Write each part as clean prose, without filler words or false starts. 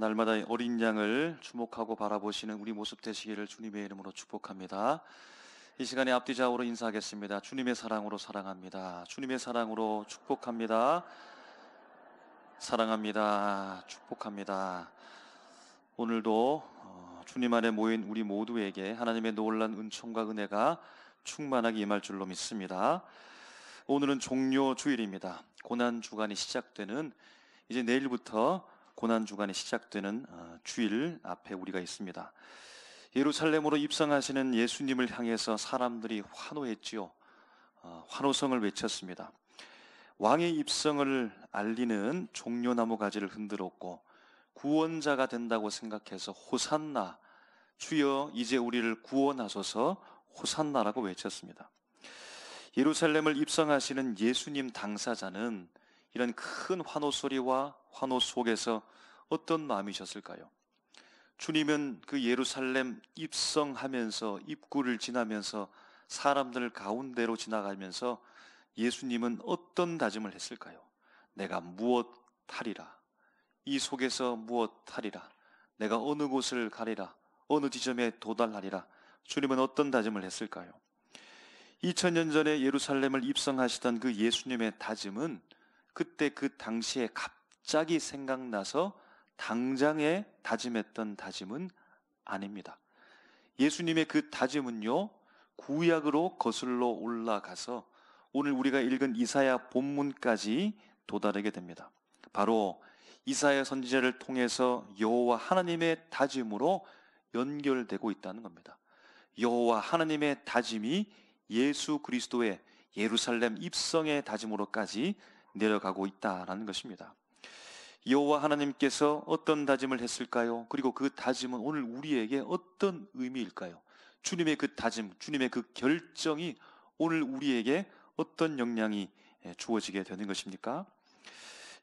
날마다 어린 양을 주목하고 바라보시는 우리 모습 되시기를 주님의 이름으로 축복합니다. 이 시간에 앞뒤 좌우로 인사하겠습니다. 주님의 사랑으로 사랑합니다. 주님의 사랑으로 축복합니다. 사랑합니다. 축복합니다. 오늘도 주님 안에 모인 우리 모두에게 하나님의 놀라운 은총과 은혜가 충만하게 임할 줄로 믿습니다. 오늘은 종료 주일입니다. 고난 주간이 시작되는, 이제 내일부터 고난 주간이 시작되는 주일 앞에 우리가 있습니다. 예루살렘으로 입성하시는 예수님을 향해서 사람들이 환호했지요. 환호성을 외쳤습니다. 왕의 입성을 알리는 종려나무 가지를 흔들었고, 구원자가 된다고 생각해서 호산나, 주여 이제 우리를 구원하소서, 호산나라고 외쳤습니다. 예루살렘을 입성하시는 예수님 당사자는 이런 큰 환호 소리와 환호 속에서 어떤 마음이셨을까요? 주님은 그 예루살렘 입성하면서, 입구를 지나면서 사람들 가운데로 지나가면서 예수님은 어떤 다짐을 했을까요? 내가 무엇 하리라, 이 속에서 무엇 하리라, 내가 어느 곳을 가리라, 어느 지점에 도달하리라. 주님은 어떤 다짐을 했을까요? 2000년 전에 예루살렘을 입성하시던 그 예수님의 다짐은 그때 그 당시에 갑자기 생각나서 당장에 다짐했던 다짐은 아닙니다. 예수님의 그 다짐은요, 구약으로 거슬러 올라가서 오늘 우리가 읽은 이사야 본문까지 도달하게 됩니다. 바로 이사야 선지자를 통해서 여호와 하나님의 다짐으로 연결되고 있다는 겁니다. 여호와 하나님의 다짐이 예수 그리스도의 예루살렘 입성의 다짐으로까지 내려가고 있다라는 것입니다. 여호와 하나님께서 어떤 다짐을 했을까요? 그리고 그 다짐은 오늘 우리에게 어떤 의미일까요? 주님의 그 다짐, 주님의 그 결정이 오늘 우리에게 어떤 영향이 주어지게 되는 것입니까?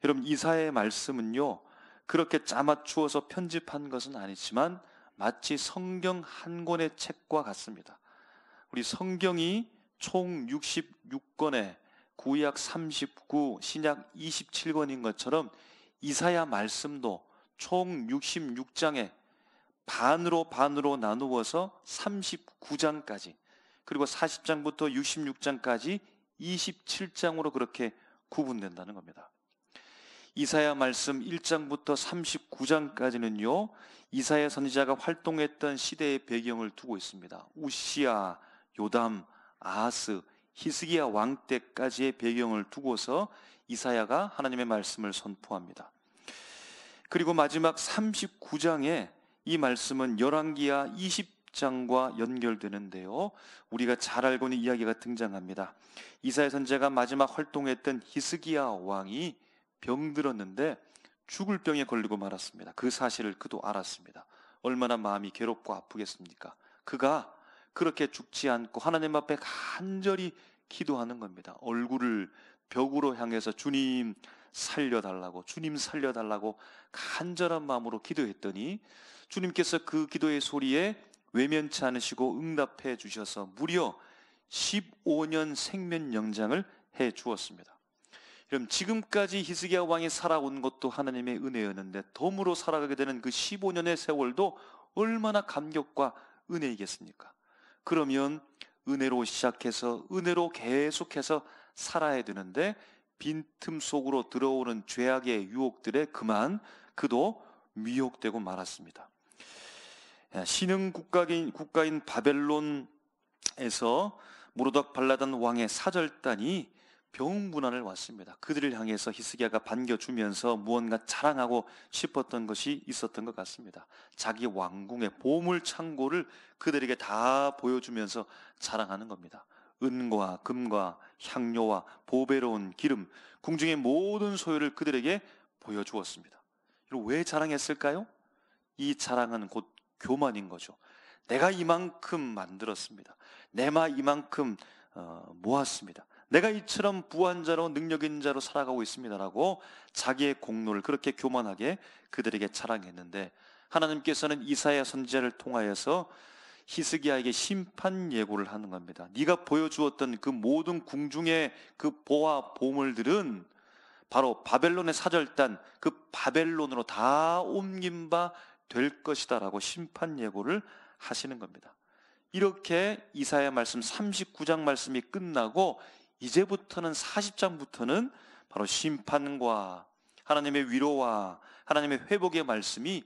여러분, 이사야의 말씀은요, 그렇게 짜맞추어서 편집한 것은 아니지만 마치 성경 한 권의 책과 같습니다. 우리 성경이 총 66권에 구약 39, 신약 27권인 것처럼 이사야 말씀도 총 66장에 반으로 나누어서 39장까지, 그리고 40장부터 66장까지 27장으로 그렇게 구분된다는 겁니다. 이사야 말씀 1장부터 39장까지는요, 이사야 선지자가 활동했던 시대의 배경을 두고 있습니다. 우시야, 요담, 아하스, 히스기야 왕 때까지의 배경을 두고서 이사야가 하나님의 말씀을 선포합니다. 그리고 마지막 39장에 이 말씀은 열왕기야 20장과 연결되는데요, 우리가 잘 알고 있는 이야기가 등장합니다. 이사야 선지자가 마지막 활동했던 히스기야 왕이 병들었는데 죽을 병에 걸리고 말았습니다. 그 사실을 그도 알았습니다. 얼마나 마음이 괴롭고 아프겠습니까? 그가 그렇게 죽지 않고 하나님 앞에 간절히 기도하는 겁니다. 얼굴을 벽으로 향해서 주님 살려달라고, 주님 살려달라고 간절한 마음으로 기도했더니 주님께서 그 기도의 소리에 외면치 않으시고 응답해 주셔서 무려 15년 생면 연장을 해 주었습니다. 여러분, 지금까지 히스기야 왕이 살아온 것도 하나님의 은혜였는데 덤으로 살아가게 되는 그 15년의 세월도 얼마나 감격과 은혜이겠습니까? 그러면 은혜로 시작해서 은혜로 계속해서 살아야 되는데 빈틈 속으로 들어오는 죄악의 유혹들에 그만 그도 미혹되고 말았습니다. 신흥 국가인 바벨론에서 무로닥 발라단 왕의 사절단이 병문안을 왔습니다. 그들을 향해서 히스기야가 반겨주면서 무언가 자랑하고 싶었던 것이 있었던 것 같습니다. 자기 왕궁의 보물 창고를 그들에게 다 보여주면서 자랑하는 겁니다. 은과 금과 향료와 보배로운 기름, 궁중의 모든 소유를 그들에게 보여주었습니다. 왜 자랑했을까요? 이 자랑은 곧 교만인 거죠. 내가 이만큼 만들었습니다. 내가 이만큼 모았습니다. 내가 이처럼 부한 자로 능력 있는 자로 살아가고 있습니다라고 자기의 공로를 그렇게 교만하게 그들에게 자랑했는데, 하나님께서는 이사야 선지자를 통하여서 히스기야에게 심판 예고를 하는 겁니다. 네가 보여주었던 그 모든 궁중의 그 보화 보물들은 바로 바벨론의 사절단, 그 바벨론으로 다 옮긴 바 될 것이다 라고 심판 예고를 하시는 겁니다. 이렇게 이사야 말씀 39장 말씀이 끝나고 이제부터는 40장부터는 바로 심판과 하나님의 위로와 하나님의 회복의 말씀이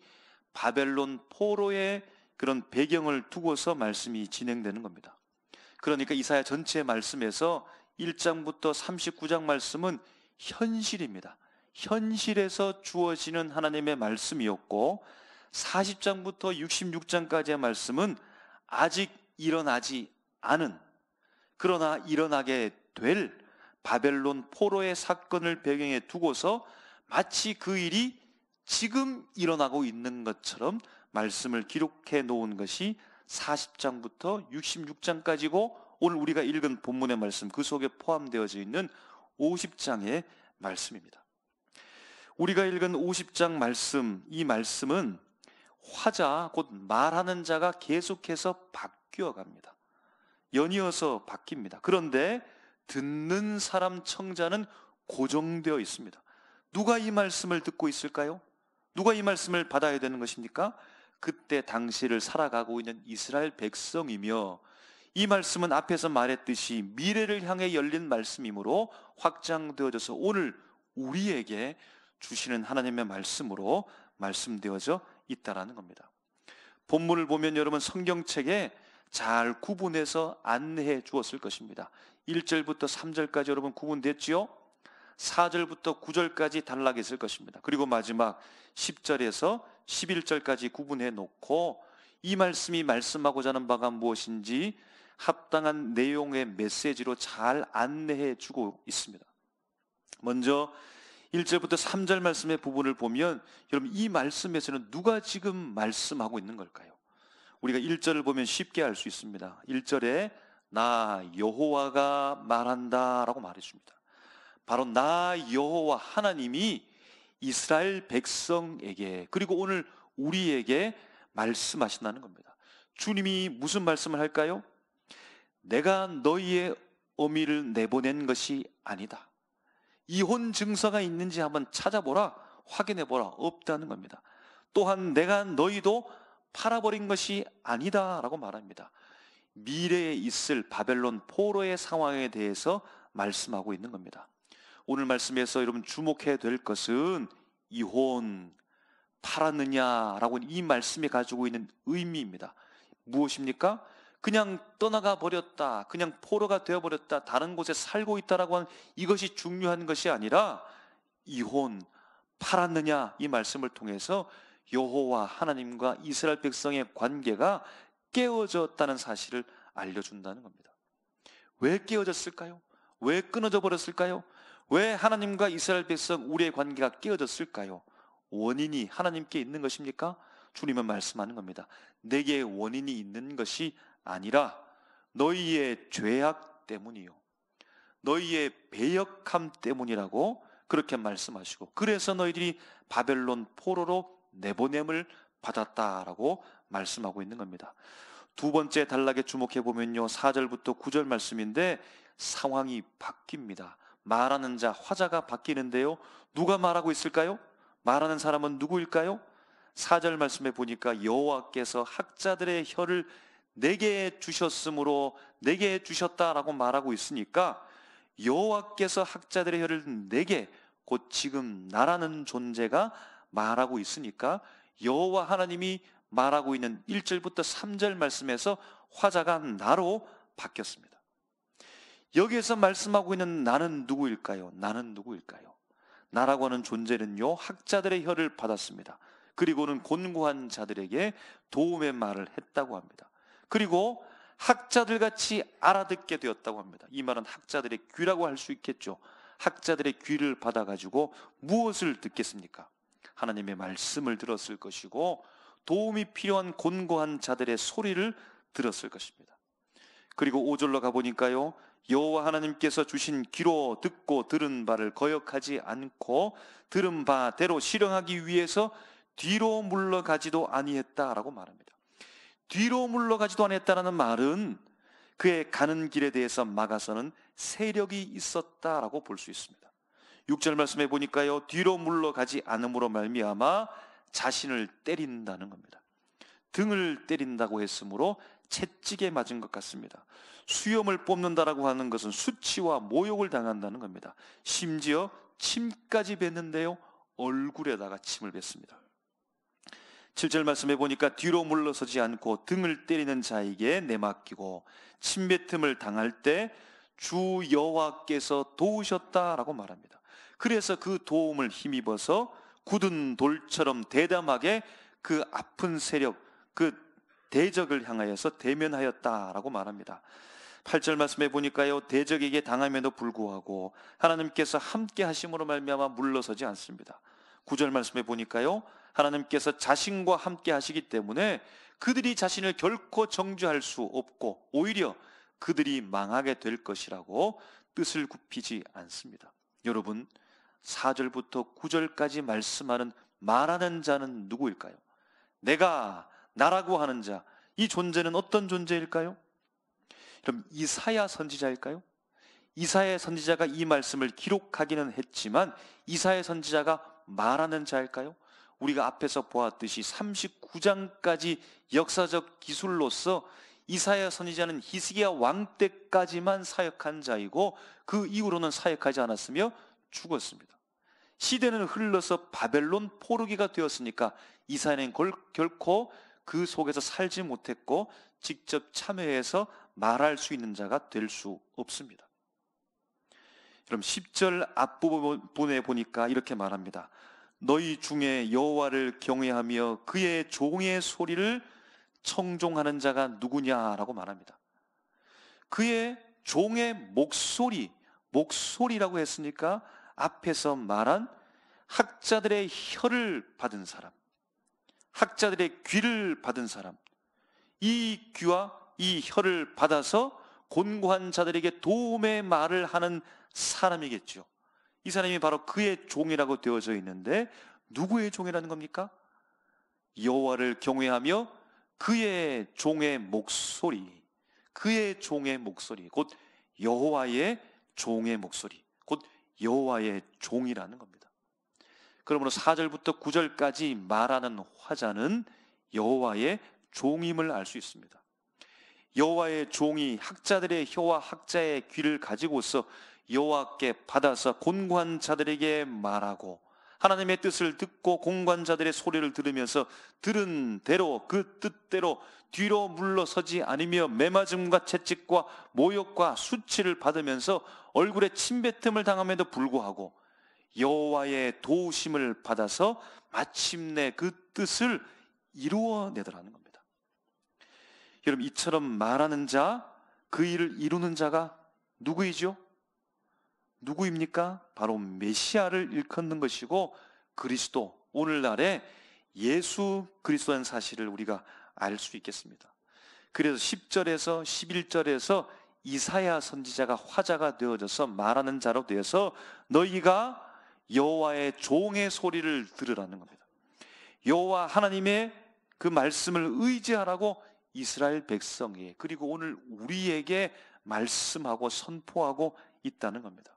바벨론 포로의 그런 배경을 두고서 말씀이 진행되는 겁니다. 그러니까 이사야 전체 말씀에서 1장부터 39장 말씀은 현실입니다. 현실에서 주어지는 하나님의 말씀이었고 40장부터 66장까지의 말씀은 아직 일어나지 않은, 그러나 일어나게 될 바벨론 포로의 사건을 배경에 두고서 마치 그 일이 지금 일어나고 있는 것처럼 말씀을 기록해 놓은 것이 40장부터 66장까지고 오늘 우리가 읽은 본문의 말씀, 그 속에 포함되어져 있는 50장의 말씀입니다. 우리가 읽은 50장 말씀, 이 말씀은 화자, 곧 말하는 자가 계속해서 바뀌어 갑니다. 연이어서 바뀝니다. 그런데 듣는 사람 청자는 고정되어 있습니다. 누가 이 말씀을 듣고 있을까요? 누가 이 말씀을 받아야 되는 것입니까? 그때 당시를 살아가고 있는 이스라엘 백성이며, 이 말씀은 앞에서 말했듯이 미래를 향해 열린 말씀이므로 확장되어져서 오늘 우리에게 주시는 하나님의 말씀으로 말씀되어져 있다라는 겁니다. 본문을 보면 여러분 성경책에 잘 구분해서 안내해 주었을 것입니다. 1절부터 3절까지 여러분 구분됐지요? 4절부터 9절까지 단락했을 것입니다. 그리고 마지막 10절에서 11절까지 구분해 놓고 이 말씀이 말씀하고자 하는 바가 무엇인지 합당한 내용의 메시지로 잘 안내해 주고 있습니다. 먼저 1절부터 3절 말씀의 부분을 보면 여러분 이 말씀에서는 누가 지금 말씀하고 있는 걸까요? 우리가 1절을 보면 쉽게 알 수 있습니다. 1절에 나 여호와가 말한다 라고 말해줍니다. 바로 나 여호와 하나님이 이스라엘 백성에게, 그리고 오늘 우리에게 말씀하신다는 겁니다. 주님이 무슨 말씀을 할까요? 내가 너희의 어미를 내보낸 것이 아니다. 이혼 증서가 있는지 한번 찾아보라, 확인해보라. 없다는 겁니다. 또한 내가 너희도 팔아버린 것이 아니다 라고 말합니다. 미래에 있을 바벨론 포로의 상황에 대해서 말씀하고 있는 겁니다. 오늘 말씀에서 여러분 주목해야 될 것은 이혼, 팔았느냐라고 이 말씀이 가지고 있는 의미입니다. 무엇입니까? 그냥 떠나가 버렸다, 그냥 포로가 되어버렸다, 다른 곳에 살고 있다라고 하는 이것이 중요한 것이 아니라 이혼, 팔았느냐 이 말씀을 통해서 여호와 하나님과 이스라엘 백성의 관계가 깨어졌다는 사실을 알려준다는 겁니다. 왜 깨어졌을까요? 왜 끊어져 버렸을까요? 왜 하나님과 이스라엘 백성 우리의 관계가 깨어졌을까요? 원인이 하나님께 있는 것입니까? 주님은 말씀하는 겁니다. 내게 원인이 있는 것이 아니라 너희의 죄악 때문이요, 너희의 배역함 때문이라고 그렇게 말씀하시고, 그래서 너희들이 바벨론 포로로 내보냄을 받았다라고 말씀하고 있는 겁니다. 두 번째 단락에 주목해 보면요, 4절부터 9절 말씀인데 상황이 바뀝니다. 말하는 자, 화자가 바뀌는데요, 누가 말하고 있을까요? 말하는 사람은 누구일까요? 4절 말씀에 보니까 여호와께서 학자들의 혀를 내게 주셨으므로 내게 주셨다라고 말하고 있으니까 여호와께서 학자들의 혀를 내게, 곧 지금 나라는 존재가 말하고 있으니까 여호와 하나님이 말하고 있는 1절부터 3절 말씀에서 화자가 나로 바뀌었습니다. 여기에서 말씀하고 있는 나는 누구일까요? 나는 누구일까요? 나라고 하는 존재는요, 학자들의 혀를 받았습니다. 그리고는 곤고한 자들에게 도움의 말을 했다고 합니다. 그리고 학자들 같이 알아듣게 되었다고 합니다. 이 말은 학자들의 귀라고 할 수 있겠죠. 학자들의 귀를 받아가지고 무엇을 듣겠습니까? 하나님의 말씀을 들었을 것이고 도움이 필요한 곤고한 자들의 소리를 들었을 것입니다. 그리고 5절로 가보니까요, 여호와 하나님께서 주신 귀로 듣고 들은 바를 거역하지 않고 들은 바대로 실행하기 위해서 뒤로 물러가지도 아니했다라고 말합니다. 뒤로 물러가지도 아니했다라는 말은 그의 가는 길에 대해서 막아서는 세력이 있었다라고 볼 수 있습니다. 6절 말씀해 보니까요, 뒤로 물러가지 않음으로 말미암아 자신을 때린다는 겁니다. 등을 때린다고 했으므로 채찍에 맞은 것 같습니다. 수염을 뽑는다라고 하는 것은 수치와 모욕을 당한다는 겁니다. 심지어 침까지 뱉는데요, 얼굴에다가 침을 뱉습니다. 7절 말씀해 보니까 뒤로 물러서지 않고 등을 때리는 자에게 내맡기고 침뱉음을 당할 때 주 여호와께서 도우셨다라고 말합니다. 그래서 그 도움을 힘입어서 굳은 돌처럼 대담하게 그 아픈 세력, 그 대적을 향하여서 대면하였다라고 말합니다. 8절 말씀해 보니까요, 대적에게 당함에도 불구하고 하나님께서 함께 하심으로 말미암아 물러서지 않습니다. 9절 말씀해 보니까요, 하나님께서 자신과 함께 하시기 때문에 그들이 자신을 결코 정죄할 수 없고 오히려 그들이 망하게 될 것이라고 뜻을 굽히지 않습니다. 여러분, 4절부터 9절까지 말씀하는 말하는 자는 누구일까요? 내가, 나라고 하는 자, 이 존재는 어떤 존재일까요? 그럼 이사야 선지자일까요? 이사야 선지자가 이 말씀을 기록하기는 했지만 이사야 선지자가 말하는 자일까요? 우리가 앞에서 보았듯이 39장까지 역사적 기술로서 이사야 선지자는 히스기야 왕 때까지만 사역한 자이고 그 이후로는 사역하지 않았으며 죽었습니다. 시대는 흘러서 바벨론 포르기가 되었으니까 이사야는 결코 그 속에서 살지 못했고 직접 참여해서 말할 수 있는 자가 될 수 없습니다. 그럼 10절 앞부분에 보니까 이렇게 말합니다. 너희 중에 여호와를 경외하며 그의 종의 소리를 청종하는 자가 누구냐라고 말합니다. 그의 종의 목소리라고 했으니까 앞에서 말한 학자들의 혀를 받은 사람, 학자들의 귀를 받은 사람, 이 귀와 이 혀를 받아서 곤고한 자들에게 도움의 말을 하는 사람이겠죠. 이 사람이 바로 그의 종이라고 되어져 있는데 누구의 종이라는 겁니까? 여호와를 경외하며 그의 종의 목소리, 그의 종의 목소리, 곧 여호와의 종의 목소리, 곧 여호와의 종이라는 겁니다. 그러므로 4절부터 9절까지 말하는 화자는 여호와의 종임을 알 수 있습니다. 여호와의 종이 학자들의 혀와 학자의 귀를 가지고서 여호와께 받아서 곤고한 자들에게 말하고 하나님의 뜻을 듣고 곤고한 자들의 소리를 들으면서 들은 대로 그 뜻대로 뒤로 물러서지 않으며 매맞음과 채찍과 모욕과 수치를 받으면서 얼굴에 침뱉음을 당함에도 불구하고 여호와의 도우심을 받아서 마침내 그 뜻을 이루어내더라는 겁니다. 여러분, 이처럼 말하는 자, 그 일을 이루는 자가 누구이죠? 누구입니까? 바로 메시아를 일컫는 것이고 그리스도, 오늘날의 예수 그리스도라는 사실을 우리가 알 수 있겠습니다. 그래서 10절에서 11절에서 이사야 선지자가 화자가 되어져서 말하는 자로 되어서 너희가 여호와의 종의 소리를 들으라는 겁니다. 여호와 하나님의 그 말씀을 의지하라고 이스라엘 백성에게, 그리고 오늘 우리에게 말씀하고 선포하고 있다는 겁니다.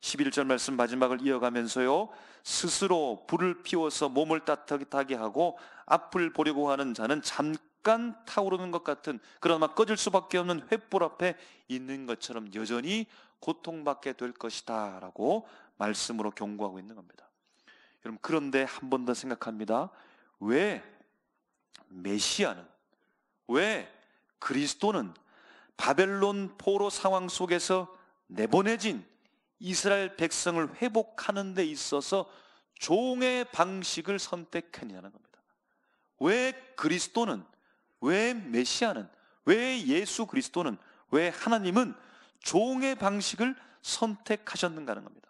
11절 말씀 마지막을 이어가면서요, 스스로 불을 피워서 몸을 따뜻하게 하고 앞을 보려고 하는 자는 잠깐 타오르는 것 같은, 그러나 꺼질 수밖에 없는 횃불 앞에 있는 것처럼 여전히 고통받게 될 것이다 라고 말씀으로 경고하고 있는 겁니다. 여러분, 그런데 한 번 더 생각합니다. 왜 메시아는, 왜 그리스도는 바벨론 포로 상황 속에서 내보내진 이스라엘 백성을 회복하는 데 있어서 종의 방식을 선택했냐는 겁니다. 왜 그리스도는, 왜 메시아는, 왜 예수 그리스도는, 왜 하나님은 종의 방식을 선택하셨는가 하는 겁니다.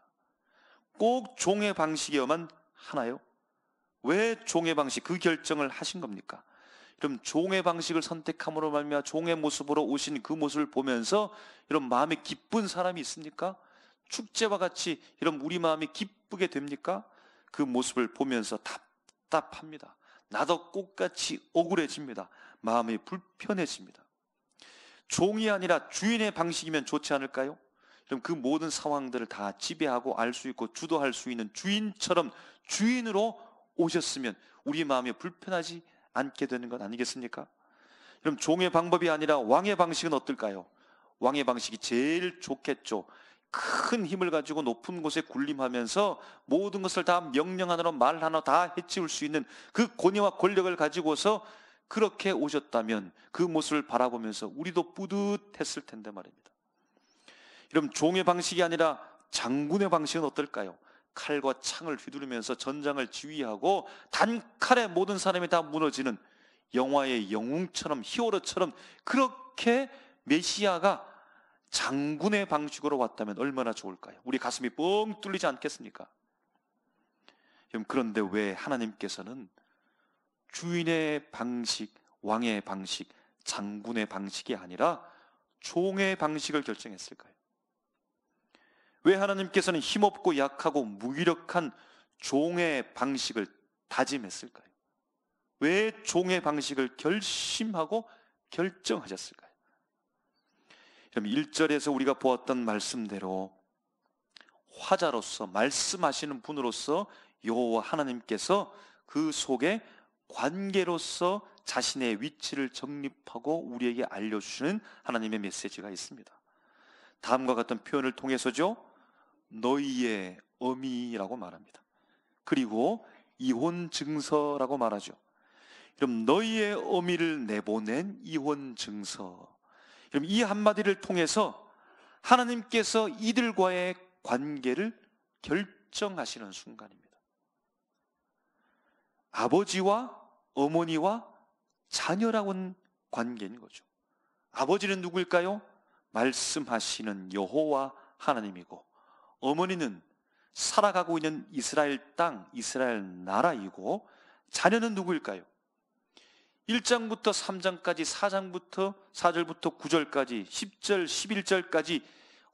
꼭 종의 방식이어만 하나요? 왜 종의 방식, 그 결정을 하신 겁니까? 그럼 종의 방식을 선택함으로 말미암아 종의 모습으로 오신 그 모습을 보면서 이런 마음이 기쁜 사람이 있습니까? 축제와 같이 이런 우리 마음이 기쁘게 됩니까? 그 모습을 보면서 답답합니다. 나도 꽃같이 억울해집니다. 마음이 불편해집니다. 종이 아니라 주인의 방식이면 좋지 않을까요? 그럼 그 모든 상황들을 다 지배하고 알 수 있고 주도할 수 있는 주인처럼 주인으로 오셨으면 우리 마음이 불편하지 않게 되는 것 아니겠습니까? 그럼 종의 방법이 아니라 왕의 방식은 어떨까요? 왕의 방식이 제일 좋겠죠. 큰 힘을 가지고 높은 곳에 군림하면서 모든 것을 다 명령 하나로 말 하나 다 해치울 수 있는 그 권위와 권력을 가지고서 그렇게 오셨다면 그 모습을 바라보면서 우리도 뿌듯했을 텐데 말입니다. 그럼 종의 방식이 아니라 장군의 방식은 어떨까요? 칼과 창을 휘두르면서 전장을 지휘하고 단칼에 모든 사람이 다 무너지는 영화의 영웅처럼 히어로처럼 그렇게 메시아가 장군의 방식으로 왔다면 얼마나 좋을까요? 우리 가슴이 뻥 뚫리지 않겠습니까? 그런데 왜 하나님께서는 주인의 방식, 왕의 방식, 장군의 방식이 아니라 종의 방식을 결정했을까요? 왜 하나님께서는 힘없고 약하고 무기력한 종의 방식을 다짐했을까요? 왜 종의 방식을 결심하고 결정하셨을까요? 그럼 1절에서 우리가 보았던 말씀대로 화자로서 말씀하시는 분으로서 여호와 하나님께서 그 속에 관계로서 자신의 위치를 정립하고 우리에게 알려주시는 하나님의 메시지가 있습니다. 다음과 같은 표현을 통해서죠, 너희의 어미라고 말합니다. 그리고 이혼 증서라고 말하죠. 그럼 너희의 어미를 내보낸 이혼 증서. 그럼 이 한마디를 통해서 하나님께서 이들과의 관계를 결정하시는 순간입니다. 아버지와 어머니와 자녀라고는 관계인 거죠. 아버지는 누구일까요? 말씀하시는 여호와 하나님이고, 어머니는 살아가고 있는 이스라엘 땅, 이스라엘 나라이고, 자녀는 누구일까요? 1장부터 3장까지 4장부터 4절부터 9절까지 10절 11절까지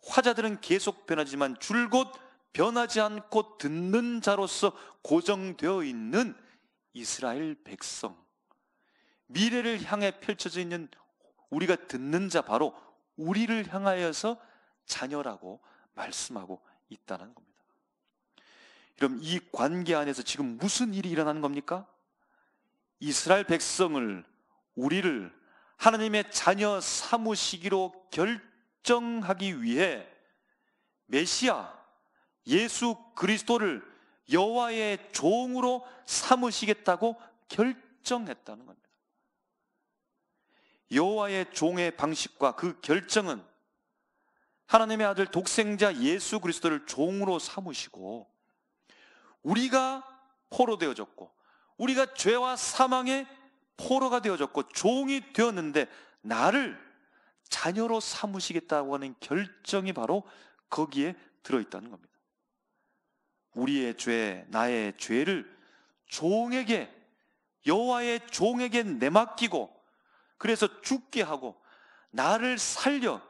화자들은 계속 변하지만 줄곧 변하지 않고 듣는 자로서 고정되어 있는 이스라엘 백성, 미래를 향해 펼쳐져 있는 우리가 듣는 자, 바로 우리를 향하여서 자녀라고 말씀하고 있다는 겁니다. 그럼 이 관계 안에서 지금 무슨 일이 일어나는 겁니까? 이스라엘 백성을, 우리를 하나님의 자녀 삼으시기로 결정하기 위해 메시아 예수 그리스도를 여호와의 종으로 삼으시겠다고 결정했다는 겁니다. 여호와의 종의 방식과 그 결정은 하나님의 아들 독생자 예수 그리스도를 종으로 삼으시고, 우리가 포로 되어졌고 우리가 죄와 사망의 포로가 되어졌고 종이 되었는데 나를 자녀로 삼으시겠다고 하는 결정이 바로 거기에 들어있다는 겁니다. 우리의 죄, 나의 죄를 종에게, 여호와의 종에게 내맡기고, 그래서 죽게 하고 나를 살리는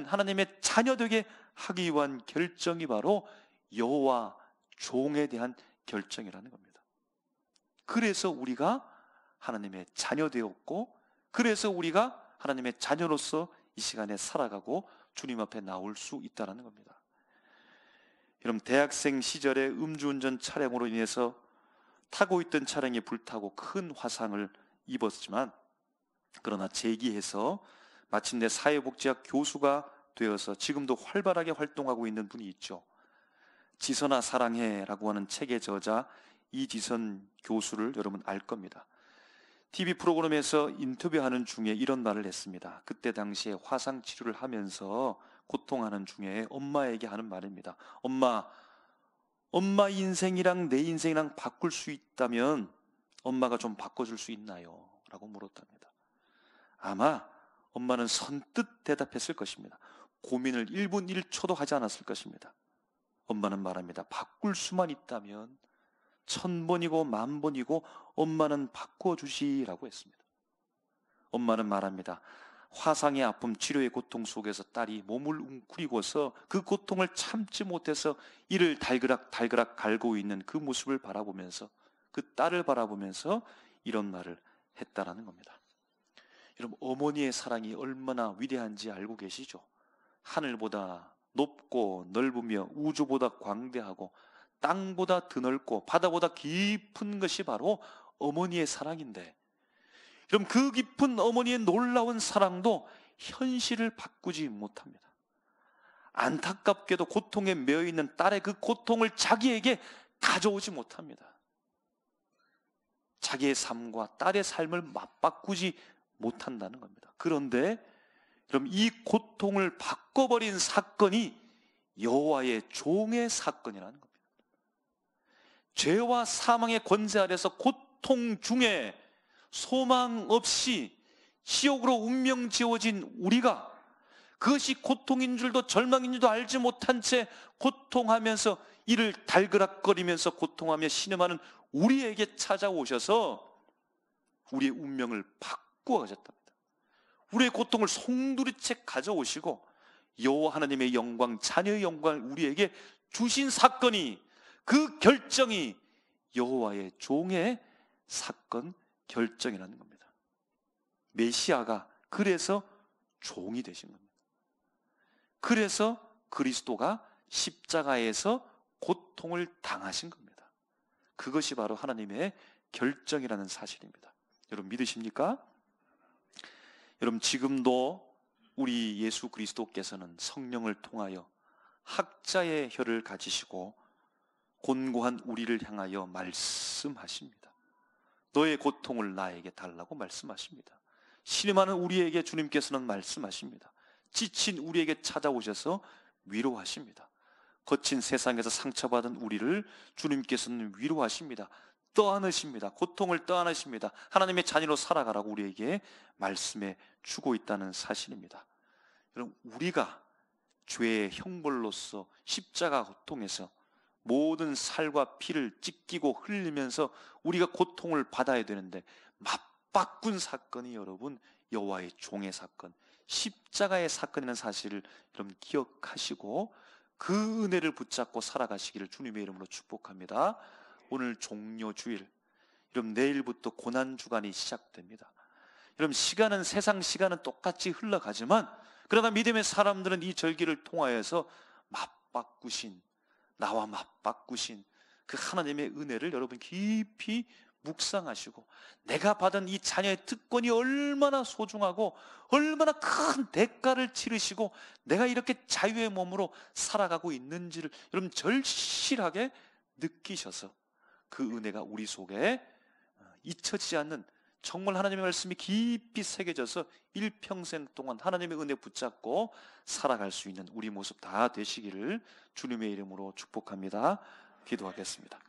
하나님의 자녀 되게 하기 위한 결정이 바로 여호와 종에 대한 결정이라는 겁니다. 그래서 우리가 하나님의 자녀 되었고, 그래서 우리가 하나님의 자녀로서 이 시간에 살아가고 주님 앞에 나올 수 있다는 겁니다. 여러분, 대학생 시절에 음주운전 차량으로 인해서 타고 있던 차량이 불타고 큰 화상을 입었지만, 그러나 재기해서 마침내 사회복지학 교수가 되어서 지금도 활발하게 활동하고 있는 분이 있죠. 지선아 사랑해라고 하는 책의 저자 이지선 교수를 여러분 알 겁니다. TV 프로그램에서 인터뷰하는 중에 이런 말을 했습니다. 그때 당시에 화상 치료를 하면서 고통하는 중에 엄마에게 하는 말입니다. 엄마 인생이랑 내 인생이랑 바꿀 수 있다면 엄마가 좀 바꿔줄 수 있나요? 라고 물었답니다. 아마 엄마는 선뜻 대답했을 것입니다. 고민을 1분 1초도 하지 않았을 것입니다. 엄마는 말합니다. 바꿀 수만 있다면 1000번이고 10,000번이고 엄마는 바꿔주시라고 했습니다. 엄마는 말합니다. 화상의 아픔, 치료의 고통 속에서 딸이 몸을 웅크리고서 그 고통을 참지 못해서 이를 달그락 갈고 있는 그 모습을 바라보면서, 그 딸을 바라보면서 이런 말을 했다라는 겁니다. 여러분, 어머니의 사랑이 얼마나 위대한지 알고 계시죠? 하늘보다 높고 넓으며 우주보다 광대하고 땅보다 드넓고 바다보다 깊은 것이 바로 어머니의 사랑인데, 그럼 그 깊은 어머니의 놀라운 사랑도 현실을 바꾸지 못합니다. 안타깝게도 고통에 매여 있는 딸의 그 고통을 자기에게 가져오지 못합니다. 자기의 삶과 딸의 삶을 맞바꾸지 못한다는 겁니다. 그런데 그럼 이 고통을 바꿔버린 사건이 여호와의 종의 사건이라는 겁니다. 죄와 사망의 권세 아래서 고통 중에 소망 없이 지옥으로 운명 지어진 우리가 그것이 고통인 줄도 절망인 줄도 알지 못한 채 고통하면서 이를 달그락거리면서 고통하며 신음하는 우리에게 찾아오셔서 우리의 운명을 바꾸어 가셨답니다. 우리의 고통을 송두리째 가져오시고 여호와 하나님의 영광, 자녀의 영광을 우리에게 주신 사건이, 그 결정이 여호와의 종의 사건 결정이라는 겁니다. 메시아가 그래서 종이 되신 겁니다. 그래서 그리스도가 십자가에서 고통을 당하신 겁니다. 그것이 바로 하나님의 결정이라는 사실입니다. 여러분 믿으십니까? 여러분 지금도 우리 예수 그리스도께서는 성령을 통하여 학자의 혀를 가지시고 곤고한 우리를 향하여 말씀하십니다. 너의 고통을 나에게 달라고 말씀하십니다. 신음하는 우리에게 주님께서는 말씀하십니다. 지친 우리에게 찾아오셔서 위로하십니다. 거친 세상에서 상처받은 우리를 주님께서는 위로하십니다. 떠안으십니다. 고통을 떠안으십니다. 하나님의 자녀로 살아가라고 우리에게 말씀해 주고 있다는 사실입니다. 여러분 우리가 죄의 형벌로서 십자가 고통에서 모든 살과 피를 찢기고 흘리면서 우리가 고통을 받아야 되는데 맞바꾼 사건이 여러분 여호와의 종의 사건, 십자가의 사건이라는 사실을 여러분 기억하시고 그 은혜를 붙잡고 살아가시기를 주님의 이름으로 축복합니다. 오늘 종료주일, 여러분 내일부터 고난주간이 시작됩니다. 여러분 시간은, 세상 시간은 똑같이 흘러가지만 그러나 믿음의 사람들은 이 절기를 통하여서 맞바꾸신, 나와 맞바꾸신 그 하나님의 은혜를 여러분 깊이 묵상하시고 내가 받은 이 자녀의 특권이 얼마나 소중하고 얼마나 큰 대가를 치르시고 내가 이렇게 자유의 몸으로 살아가고 있는지를 여러분 절실하게 느끼셔서 그 은혜가 우리 속에 잊혀지지 않는, 정말 하나님의 말씀이 깊이 새겨져서 일평생 동안 하나님의 은혜 붙잡고 살아갈 수 있는 우리 모습 다 되시기를 주님의 이름으로 축복합니다. 기도하겠습니다.